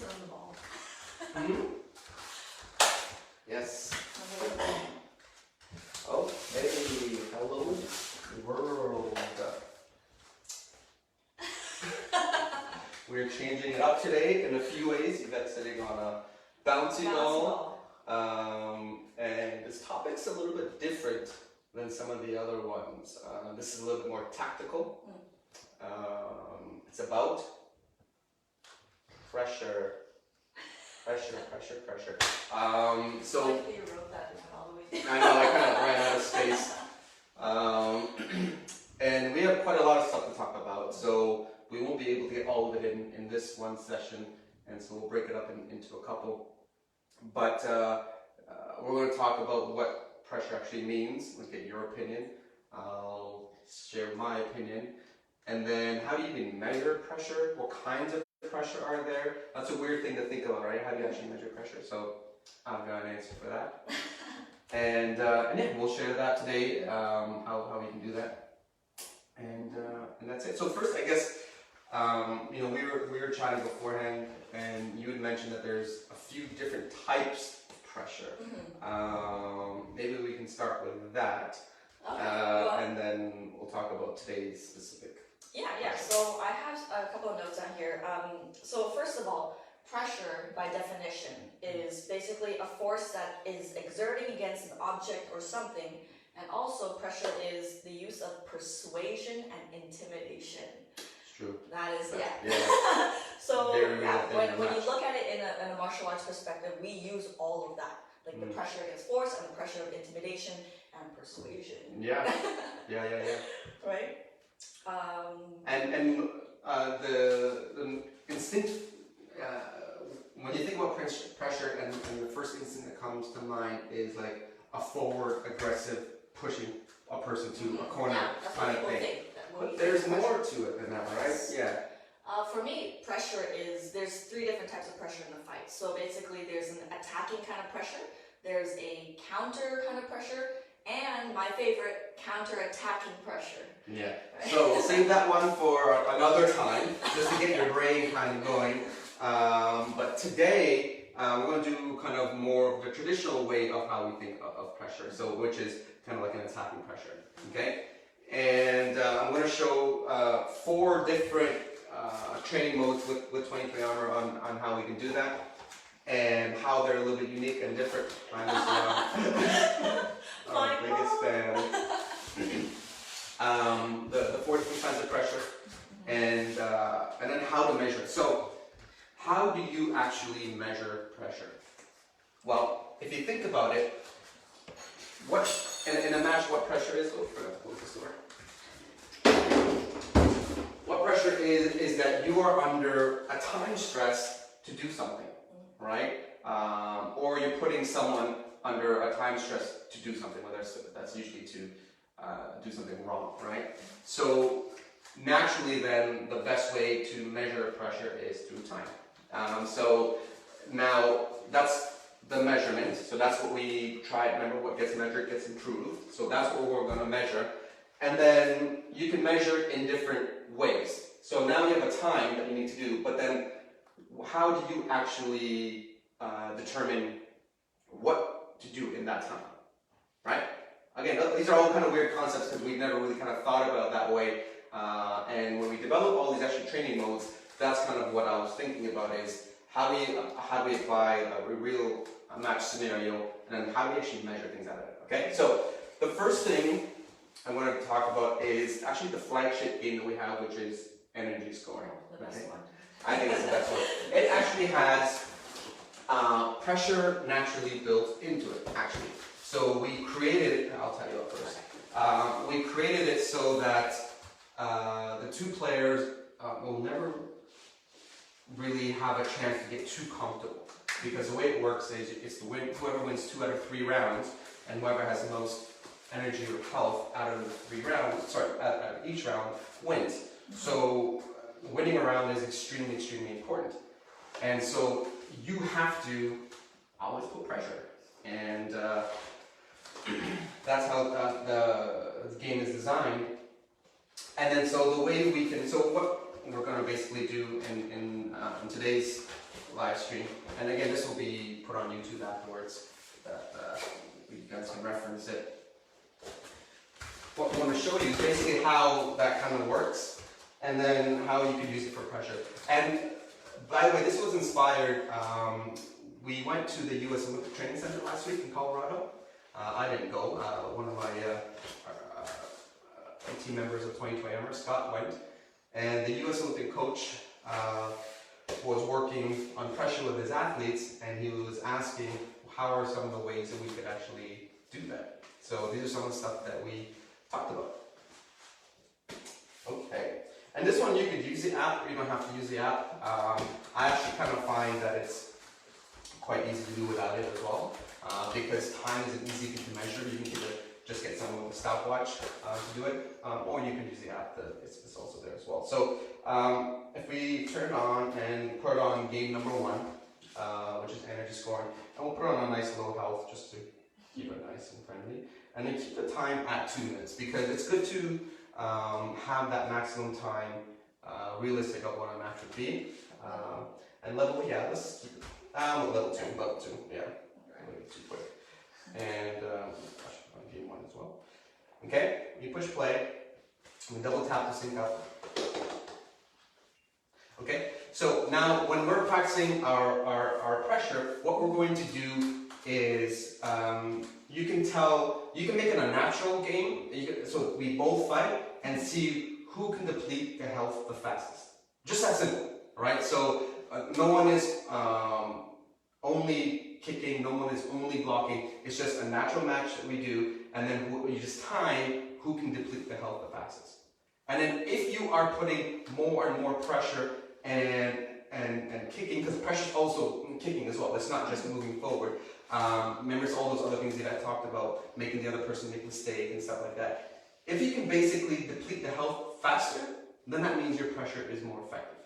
Sit on the ball. Yes. Oh, hey, hello, world. We're changing it up today in a few ways. Yvette's sitting on a bouncy ball. And this topic's a little bit different than some of the other ones. This is a little bit more tactical. It's about pressure. Pressure. So like you wrote that all the way down. I know, I kind of ran out of space. And we have quite a lot of stuff to talk about, so we won't be able to get all of it in this one session, and so we'll break it up into a couple. But we're going to talk about what pressure actually means. We'll get your opinion. I'll share my opinion. And then how do you even measure pressure? What kinds of pressure are there? That's a weird thing to think about, right? How do you actually measure pressure? So I've got an answer for that. And yeah, we'll share that today, how we can do that. And that's it. So first, I guess, you know, we were chatting beforehand, and you had mentioned that there's a few different types of pressure. Maybe we can start with that, and then we'll talk about today's specific. Yeah. So I have a couple of notes on here. So first of all, pressure, by definition, is basically a force that is exerting against an object or something, and also pressure is the use of persuasion and intimidation. It's true. That is, yeah. So when you look at it in a martial arts perspective, we use all of that, like the pressure against force and the pressure of intimidation and persuasion. Yeah. Right. And the instinct, when you think about pressure, and the first instinct that comes to mind is like a forward, aggressive, pushing a person to a corner kind of thing. But there's more to it than that, right? Yeah. For me, pressure is, there's three different types of pressure in the fight. So basically there's an attacking kind of pressure, there's a counter kind of pressure, and my favorite, counter-attacking pressure. Yeah. So we'll save that one for another time, just to get your brain kind of going. But today, we're going to do kind of more of the traditional way of how we think of pressure, so which is kind of like an attacking pressure, okay? And I'm going to show 4 different training modes with 23 Armor on how we can do that, and how they're a little bit unique and different. I'm our biggest fan. The 4 different kinds of pressure, and then how to measure it. So, how do you actually measure pressure? Well, if you think about it, and imagine what pressure is. Oh, forgot to close this door. What pressure is that you are under a time stress to do something, right? Or you're putting someone under a time stress to do something, whether that's usually to do something wrong, right? So naturally then, the best way to measure pressure is through time. So now that's the measurement, so that's what we try. Remember, what gets measured gets improved, so that's what we're going to measure. And then you can measure it in different ways. So now you have a time that you need to do, but then how do you actually determine what to do in that time, right? Again, these are all kind of weird concepts because we've never really kind of thought about it that way. And when we develop all these actually training modes, that's kind of what I was thinking about, is how do we apply a real match scenario, and then how do we actually measure things out of it, okay? So the first thing I want to talk about is actually the flagship game that we have, which is energy scoring. The best one. I think it's the best one. It actually has pressure naturally built into it, actually. So we created it, I'll tell you up first. We created it so that the 2 players will never really have a chance to get too comfortable. Because the way it works is it's whoever wins 2 out of 3 rounds, and whoever has the most energy or health out of the 3 rounds, out of each round, wins. So winning a round is extremely, extremely important. And so you have to always put pressure. And that's how the game is designed. And then so the way we can, so what we're going to basically do in today's live stream. And again, this will be put on YouTube afterwards, that you guys can reference it. What I want to show you is basically how that kind of works, and then how you can use it for pressure. And by the way, this was inspired, we went to the US Olympic Training Center last week in Colorado. I didn't go, one of my team members of 2020, Scott, went. And the US Olympic coach was working on pressure with his athletes, and he was asking how are some of the ways that we could actually do that. So these are some of the stuff that we talked about. Okay, and this one you could use the app, or you don't have to use the app. I actually kind of find that it's quite easy to do without it as well, because time is an easy thing to measure. You can just get someone with a stopwatch to do it, or you can use the app. It's also there as well. So if we turn on and put on game number 1, which is energy scoring, and we'll put on a nice low health just to keep it nice and friendly, and then keep the time at 2 minutes, because it's good to have that maximum time realistic of what a match would be. And level, yeah, let's keep it. Level 2, yeah, maybe too quick. And on game 1 as well. Okay, you push play, we double tap to sync up. Okay, so now when we're practicing our pressure, what we're going to do is you can make it a natural game. So we both fight and see who can deplete their health the fastest. Just that simple, right? So no one is only kicking, no one is only blocking. It's just a natural match that we do, and then you just time who can deplete the health the fastest. And then if you are putting more and more pressure and kicking, because pressure is also kicking as well. It's not just moving forward. Remember all those other things that I talked about, making the other person make a mistake and stuff like that. If you can basically deplete the health faster, then that means your pressure is more effective.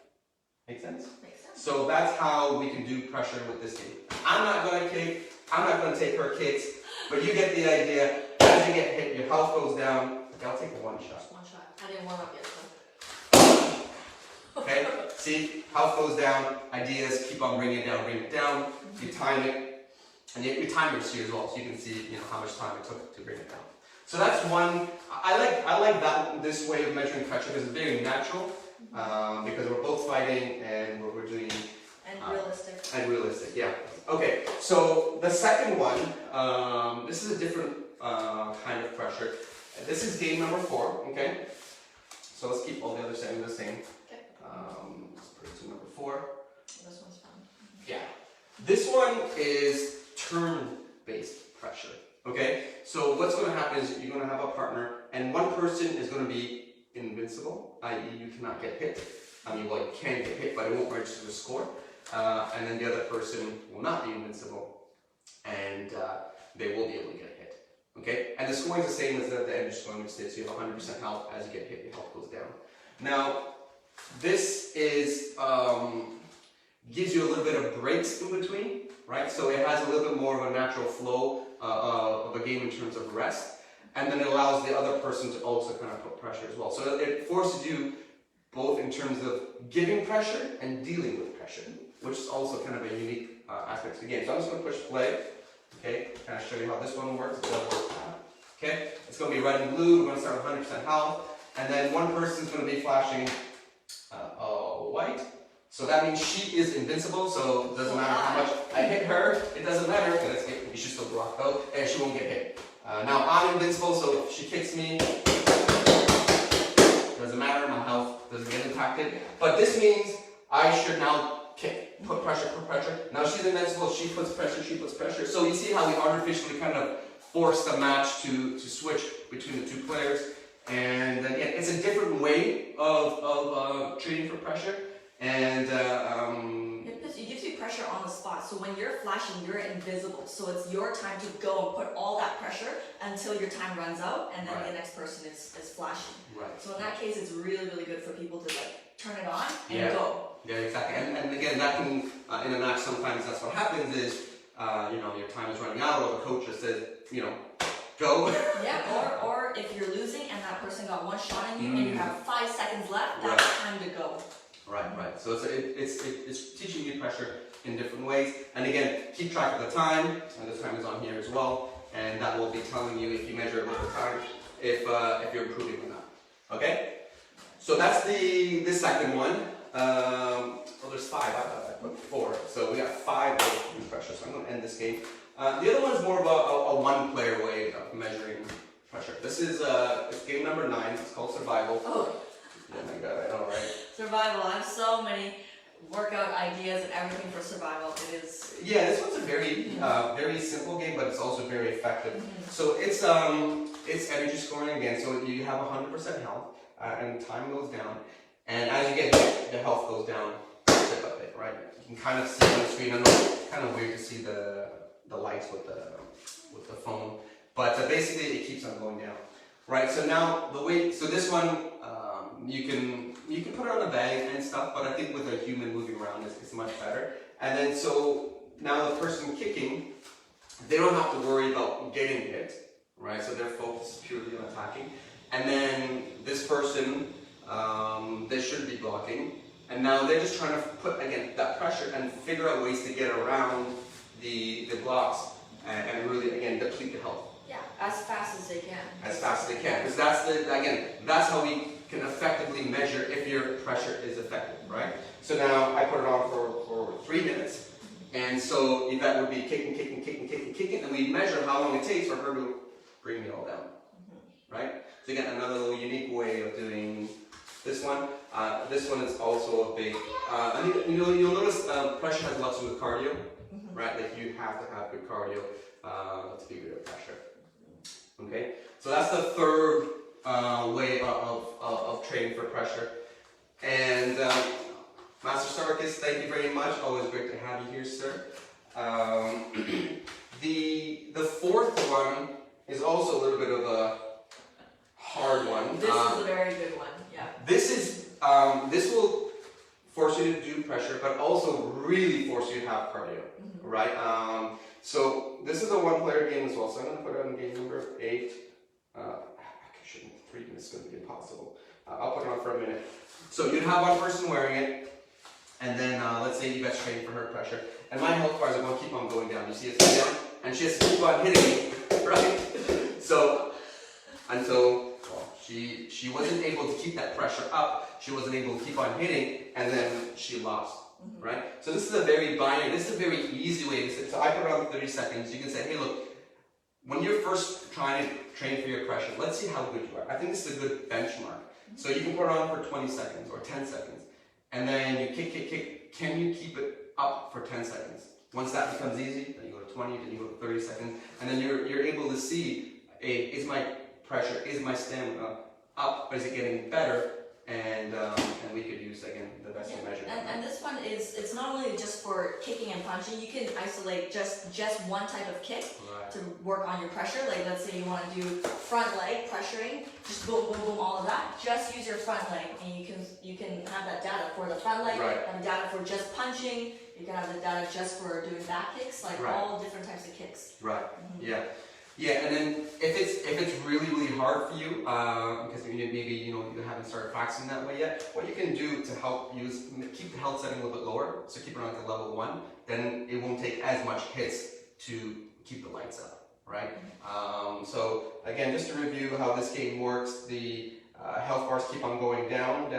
Make sense? Makes sense. So that's how we can do pressure with this game. I'm not going to kick, I'm not going to take her kicks, but you get the idea. As you get hit, your health goes down. Okay, I'll take the one shot. Just one shot. I didn't warm up yet, so. Okay, see, health goes down, ideas, keep on bringing it down, you time it, and your timer's here as well, so you can see how much time it took to bring it down. So that's one. I like that this way of measuring pressure because it's very natural, because we're both fighting and we're doing realistic. And realistic, yeah. Okay, so the second one, this is a different kind of pressure. This is game number 4, okay? So let's keep all the other settings the same. Okay. Let's put it to number 4. This one's fun. Yeah. This one is turn-based pressure, okay? So what's going to happen is you're going to have a partner, and one person is going to be invincible, i.e. you cannot get hit. I mean, well, you can get hit, but it won't register the score. And then the other person will not be invincible, and they will be able to get hit. Okay? And the scoring is the same as the energy scoring, which states you have 100% health. As you get hit, your health goes down. Now, this is gives you a little bit of breaks in between, right? So it has a little bit more of a natural flow of a game in terms of rest, and then it allows the other person to also kind of put pressure as well. So it forces you both in terms of giving pressure and dealing with pressure, which is also kind of a unique aspect of the game. So I'm just going to push play, okay, kind of show you how this one works. Okay, it's going to be red and blue. We're going to start with 100% health, and then one person is going to be flashing white. So that means she is invincible, so it doesn't matter how much I hit her, it doesn't matter, because you should still block though, and she won't get hit. Now I'm invincible, so if she kicks me, doesn't matter, my health doesn't get impacted. But this means I should now kick, put pressure. Now she's invincible, she puts pressure. So you see how we artificially kind of force the match to switch between the two players. And then it's a different way of treating for pressure. And it gives you pressure on the spot. So when you're flashing, you're invisible. So it's your time to go and put all that pressure until your time runs out, and then the next person is flashing. Right. So in that case, it's really, really good for people to turn it on and go. Yeah, exactly. And again, that can in a match sometimes that's what happens is your time is running out, or the coach just says go. Yeah. Or if you're losing and that person got one shot on you and you have 5 seconds left, that's time to go. Right. So it's teaching you pressure in different ways. And again, keep track of the time, and the time is on here as well, and that will be telling you if you measure it with the time, if you're improving or not. Okay? So that's the second one. Well, there's 5. I thought I put 4. So we got 5 of pressure. So I'm going to end this game. The other one is more of a one-player way of measuring pressure. This is it's game number 9. It's called Survival. Oh. Oh my god, I know, right? Survival. I have so many workout ideas and everything for survival. It is. Yeah, this one's a very very simple game, but it's also very effective. So it's energy scoring again. So you have 100% health, and time goes down, and as you get hit, the health goes down a bit, right? You can kind of see on the screen. I know it's kind of weird to see the lights with the phone, but basically it keeps on going down, right? So now so this one you can put it on a bag and stuff, but I think with a human moving around it's much better. And then so now the person kicking, they don't have to worry about getting hit, right? So their focus is purely on attacking. And then this person, they should be blocking, and now they're just trying to put again that pressure and figure out ways to get around the blocks and really again deplete the health. Yeah, as fast as they can. As fast as they can, because that's how we can effectively measure if your pressure is effective, right? So now I put it on for 3 minutes, and so Yvette would be kicking, and we measure how long it takes for her to bring me all down, right? So again, another little unique way of doing this one. This one is also a big, you'll notice pressure has lots to do with cardio, right? Like you have to have good cardio to be good at pressure. Okay, so that's the third way of training for pressure. And Master Sarkis, thank you very much. Always great to have you here, sir. The fourth one is also a little bit of a hard one. This is a very good one. Yeah. This will force you to do pressure, but also really force you to have cardio, right? So this is a one-player game as well. So I'm going to put it on game number 8. Actually, 3 minutes is going to be impossible. I'll put it on for a minute. So you'd have one person wearing it, and then let's say Yvette's training for her pressure, and my health bars are going to keep on going down. You see it going down, and she has to keep on hitting me, right? So until she wasn't able to keep that pressure up, she wasn't able to keep on hitting, and then she lost. Right? So this is a very binary, this is a very easy way to say. So I put it on 30 seconds. You can say, hey look, when you're first trying to train for your pressure, let's see how good you are. I think this is a good benchmark. So you can put it on for 20 seconds or 10 seconds. And then you kick. Can you keep it up for 10 seconds? Once that becomes easy, then you go to 20, then you go to 30 seconds. And then you're able to see, hey, is my pressure, is my stamina up, or is it getting better? And we could use again the best measure. And this one it's not only just for kicking and punching. You can isolate just one type of kick to work on your pressure. Like let's say you want to do front leg pressuring, just boom boom boom all of that. Just use your front leg, and you can have that data for the front leg, have data for just punching. You can have the data just for doing back kicks, like all different types of kicks. Right. Yeah, and then if it's really hard for you, because maybe you haven't started practicing that way yet, what you can do to help you is keep the health setting a little bit lower, so keep it on like level 1. Then it won't take as much hits to keep the lights up, right? So again, just to review how this game works, the health bars keep on going down,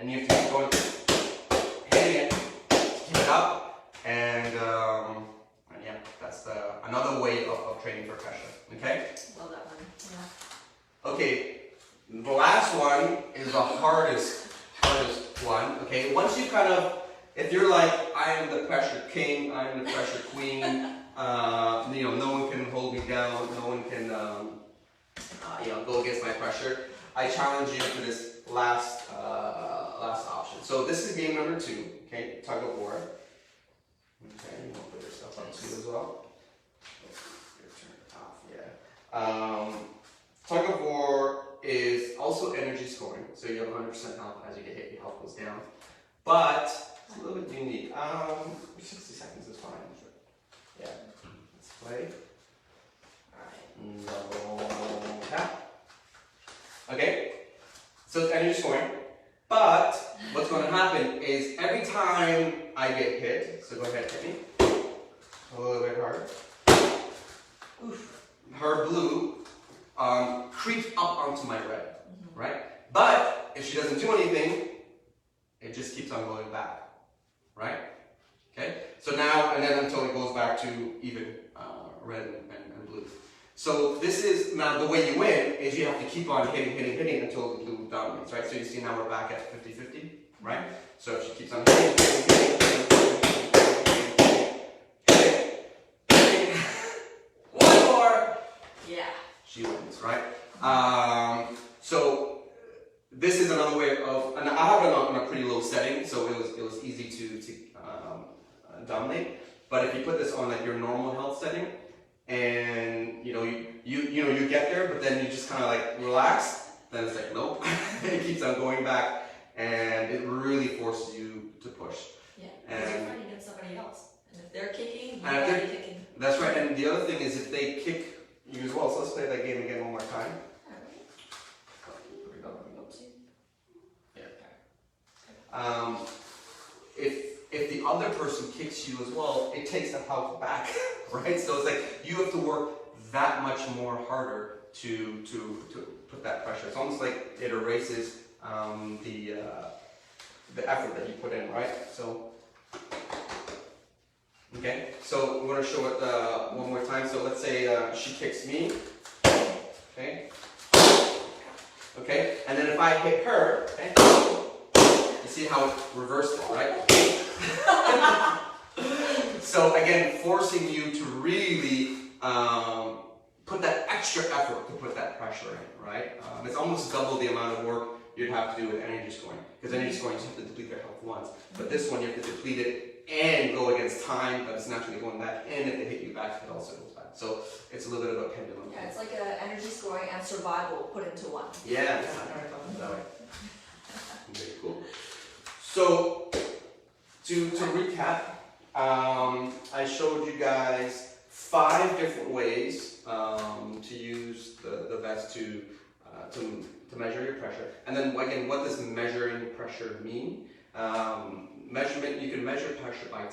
and you have to keep going, hitting it to keep it up, and yeah, that's another way of training for pressure. Okay? Love that one. Yeah. Okay, the last one is the hardest one. Okay, once you kind of, if you're like, I am the pressure king, I am the pressure queen, no one can hold me down, no one can, go against my pressure. I challenge you to this last option. So this is game number 2. Okay, tug of war. Okay, you want to put yourself up too as well. Turn it off, yeah. Tug of war is also energy scoring, so you have 100% health. As you get hit, your health goes down. But it's a little bit unique. 60 seconds is fine. Yeah, let's play. Alright, double tap. Okay, so it's energy scoring. But what's going to happen is every time I get hit, so go ahead, hit me. A little bit harder. Oof. Her blue creeps up onto my red, right? But if she doesn't do anything, it just keeps on going back, right? Okay? So now, and then until it goes back to even red and blue. So this is, now the way you win is you have to keep on hitting until the blue dominates, right? So you see now we're back at 50-50, right? So if she keeps on hitting, one more, Yeah. she wins, right? So this is another way of, and I have it on a pretty low setting, so it was easy to dominate. But if you put this on like your normal health setting, and you get there, but then you just kind of like relax, then it's like nope, it keeps on going back, and it really forces you to push. Yeah, because and you're fighting against somebody else, and if they're kicking, and you're already kicking. That's right. And the other thing is if they kick you as well. So let's play that game again one more time. If the other person kicks you as well, it takes the health back, right? So it's like you have to work that much more harder to put that pressure. It's almost like it erases the effort that you put in, right? So okay, so we're going to show it one more time. So let's say she kicks me, okay, and then if I hit her, okay, you see how it reversed it, right? So again, forcing you to really put that extra effort to put that pressure in, right? It's almost double the amount of work you'd have to do with energy scoring, because energy scoring you have to deplete your health once, but this one you have to deplete it and go against time, but it's naturally going back, and if they hit you back, it also goes back. So it's a little bit of a pendulum. Yeah, it's like energy scoring and survival put into one. Yeah, I never thought of it that way. Very cool. So to recap, I showed you guys 5 different ways to use the vest to measure your pressure. And then again, what does measuring pressure mean? Measurement, you can measure pressure by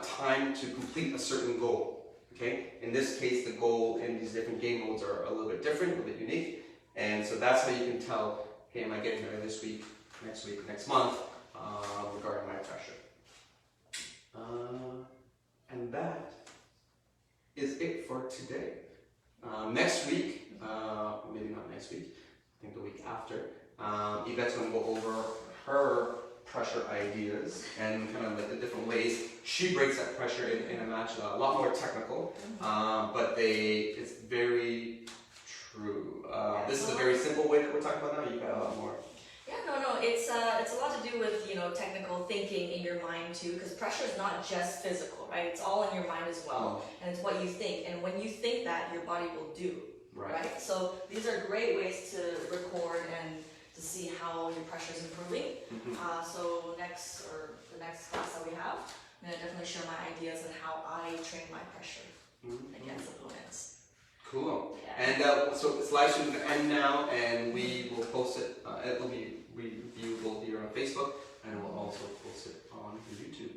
time to complete a certain goal. Okay? In this case, the goal in these different game modes are a little bit different, a little bit unique. And so that's how you can tell, hey, am I getting there this week, next month, regarding my pressure. And that is it for today. Next week, maybe not next week, I think the week after, Yvette's going to go over her pressure ideas and kind of like the different ways she breaks that pressure in a match. A lot more technical, but it's very true. This is a very simple way that we're talking about now. You've got a lot more. Yeah, no, it's a lot to do with technical thinking in your mind too, because pressure is not just physical, right? It's all in your mind as well, and it's what you think, and when you think that, your body will do, right? So these are great ways to record and to see how your pressure is improving. So the next class that we have, I'm gonna definitely share my ideas on how I train my pressure against opponents. Cool. Yeah. And so this live stream is going to end now, and we will post it. It will be reviewable here on Facebook, and we'll also post it on YouTube.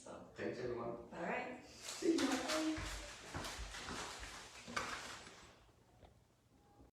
So thanks, everyone. all right. See you.